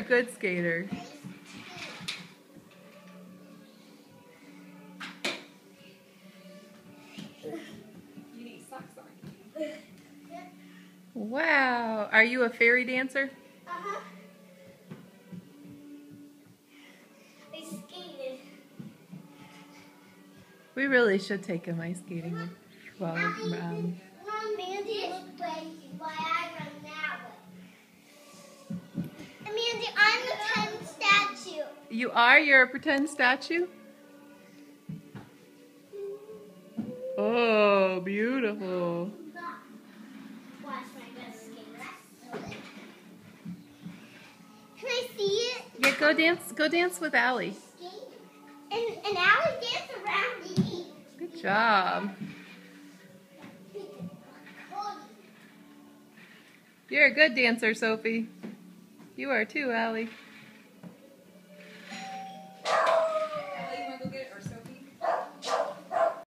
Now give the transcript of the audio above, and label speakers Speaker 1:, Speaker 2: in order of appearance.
Speaker 1: good skater.
Speaker 2: You need socks on.
Speaker 1: Wow. Are you a fairy dancer?
Speaker 3: Uh-huh. I skated.
Speaker 1: We really should take him ice skating while
Speaker 3: Mom, Mandy, look why I run that way. Mandy, I'm the 10 statue.
Speaker 1: You are? You're a pretend statue? Oh, beautiful.
Speaker 3: Watch my best skate. Can I see it?
Speaker 1: Yeah, go dance with Allie.
Speaker 3: And Allie dance around me.
Speaker 1: Good job. You're a good dancer, Sophie. You are too, Allie.